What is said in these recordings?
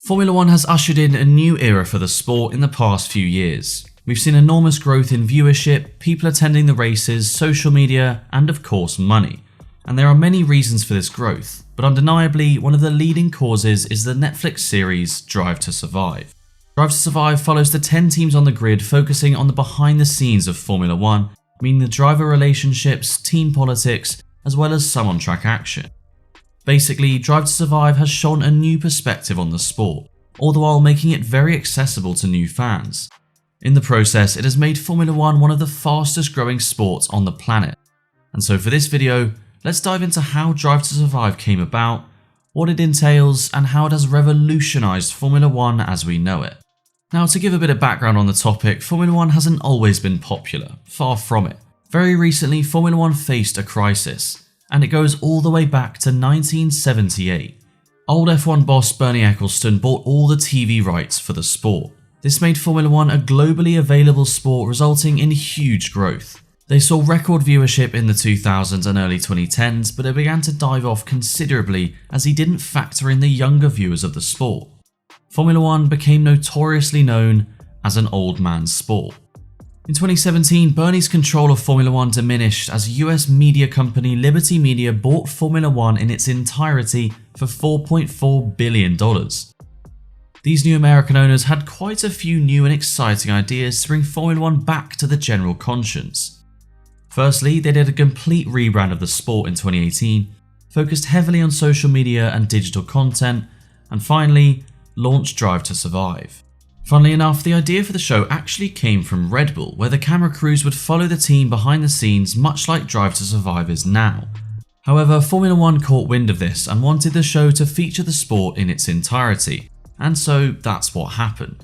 Formula One has ushered in a new era for the sport in the past few years. We've seen enormous growth in viewership, people attending the races, social media, and of course money. And there are many reasons for this growth, but undeniably one of the leading causes is the Netflix series Drive to Survive. Drive to Survive follows the 10 teams on the grid focusing on the behind the scenes of Formula One, meaning the driver relationships, team politics, as well as some on-track action. Basically, Drive to Survive has shone a new perspective on the sport, all the while making it very accessible to new fans. In the process, it has made Formula One one of the fastest growing sports on the planet. And so for this video, let's dive into how Drive to Survive came about, what it entails, and how it has revolutionised Formula One as we know it. Now, to give a bit of background on the topic, Formula One hasn't always been popular, far from it. Very recently, Formula One faced a crisis, and it goes all the way back to 1978. Old F1 boss Bernie Ecclestone bought all the TV rights for the sport. This made Formula One a globally available sport, resulting in huge growth. They saw record viewership in the 2000s and early 2010s, but it began to dive off considerably as he didn't factor in the younger viewers of the sport. Formula One became notoriously known as an old man's sport. In 2017, Bernie's control of Formula One diminished as US media company Liberty Media bought Formula One in its entirety for $4.4 billion. These new American owners had quite a few new and exciting ideas to bring Formula One back to the general conscience. Firstly, they did a complete rebrand of the sport in 2018, focused heavily on social media and digital content, and finally, launched Drive to Survive. Funnily enough, the idea for the show actually came from Red Bull, where the camera crews would follow the team behind the scenes much like Drive to Survive is now. However, Formula One caught wind of this and wanted the show to feature the sport in its entirety, and so that's what happened.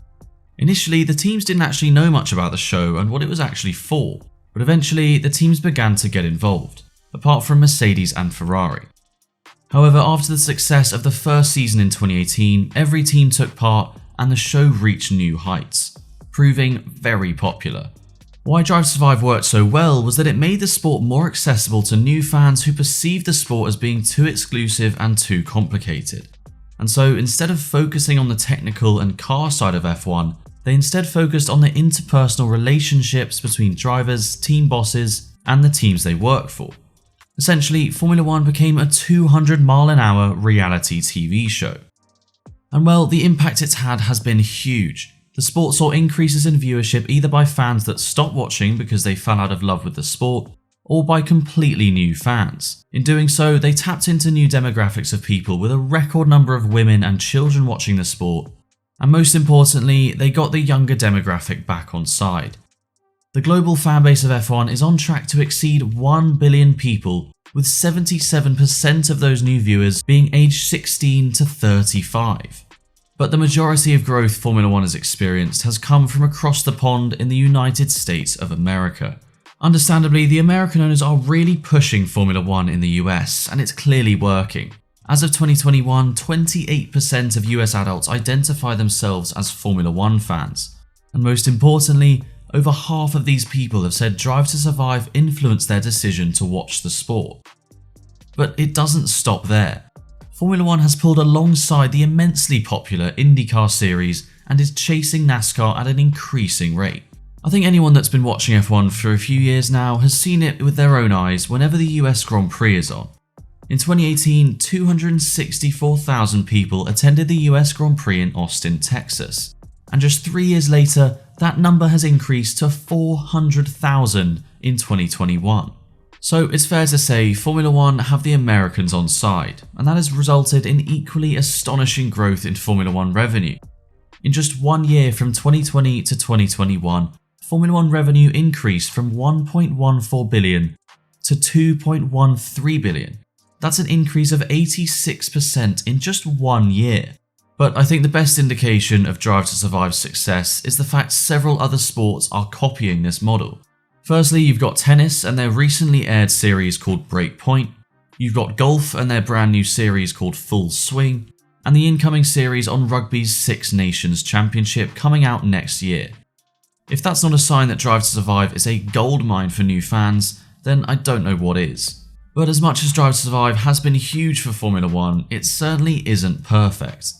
Initially, the teams didn't actually know much about the show and what it was actually for, but eventually the teams began to get involved, apart from Mercedes and Ferrari. However, after the success of the first season in 2018, every team took part and the show reached new heights, proving very popular. Why Drive to Survive worked so well was that it made the sport more accessible to new fans who perceived the sport as being too exclusive and too complicated. And so instead of focusing on the technical and car side of F1, they instead focused on the interpersonal relationships between drivers, team bosses, and the teams they work for. Essentially, Formula One became a 200-mile-an-hour reality TV show. And well, the impact it's had has been huge. The sport saw increases in viewership either by fans that stopped watching because they fell out of love with the sport, or by completely new fans. In doing so, they tapped into new demographics of people with a record number of women and children watching the sport, and most importantly, they got the younger demographic back on side. The global fanbase of F1 is on track to exceed 1 billion people, with 77% of those new viewers being aged 16 to 35. But the majority of growth Formula One has experienced has come from across the pond in the United States of America. Understandably, the American owners are really pushing Formula One in the US, and it's clearly working. As of 2021, 28% of US adults identify themselves as Formula One fans. And most importantly, over half of these people have said Drive to Survive influenced their decision to watch the sport. But it doesn't stop there. Formula One has pulled alongside the immensely popular IndyCar series and is chasing NASCAR at an increasing rate. I think anyone that's been watching F1 for a few years now has seen it with their own eyes whenever the US Grand Prix is on. In 2018, 264,000 people attended the US Grand Prix in Austin, Texas. And just 3 years later, that number has increased to 400,000 in 2021. So it's fair to say Formula One have the Americans on side, and that has resulted in equally astonishing growth in Formula One revenue. In just 1 year from 2020 to 2021, Formula One revenue increased from 1.14 billion to 2.13 billion. That's an increase of 86% in just 1 year. But I think the best indication of Drive to Survive's success is the fact several other sports are copying this model. Firstly, you've got tennis and their recently aired series called Breakpoint. You've got golf and their brand new series called Full Swing, and the incoming series on rugby's Six Nations Championship coming out next year. If that's not a sign that Drive to Survive is a goldmine for new fans, then I don't know what is. But as much as Drive to Survive has been huge for Formula One, it certainly isn't perfect.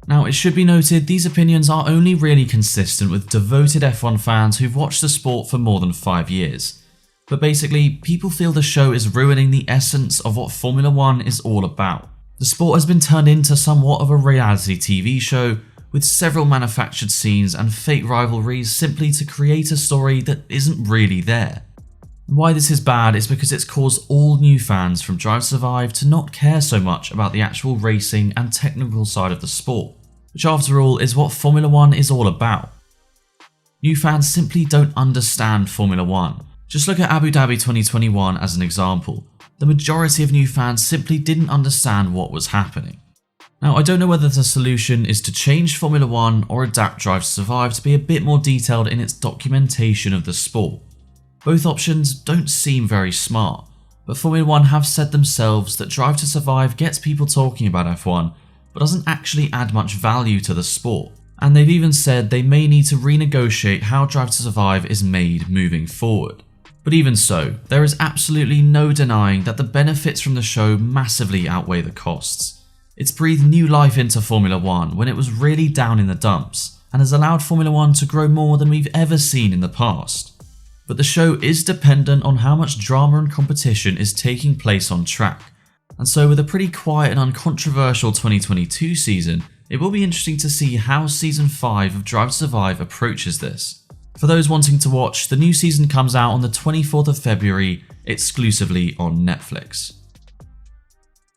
Now, it should be noted these opinions are only really consistent with devoted F1 fans who've watched the sport for more than 5 years. But basically, people feel the show is ruining the essence of what Formula 1 is all about. The sport has been turned into somewhat of a reality TV show, with several manufactured scenes and fake rivalries simply to create a story that isn't really there. Why this is bad is because it's caused all new fans from Drive to Survive to not care so much about the actual racing and technical side of the sport, which after all is what Formula 1 is all about. New fans simply don't understand Formula 1. Just look at Abu Dhabi 2021 as an example. The majority of new fans simply didn't understand what was happening. Now, I don't know whether the solution is to change Formula 1 or adapt Drive to Survive to be a bit more detailed in its documentation of the sport. Both options don't seem very smart, but Formula 1 have said themselves that Drive to Survive gets people talking about F1, but doesn't actually add much value to the sport. And they've even said they may need to renegotiate how Drive to Survive is made moving forward. But even so, there is absolutely no denying that the benefits from the show massively outweigh the costs. It's breathed new life into Formula 1 when it was really down in the dumps, and has allowed Formula 1 to grow more than we've ever seen in the past. But the show is dependent on how much drama and competition is taking place on track, and so with a pretty quiet and uncontroversial 2022 season, it will be interesting to see how Season 5 of Drive to Survive approaches this. For those wanting to watch, the new season comes out on the 24th of February, exclusively on Netflix.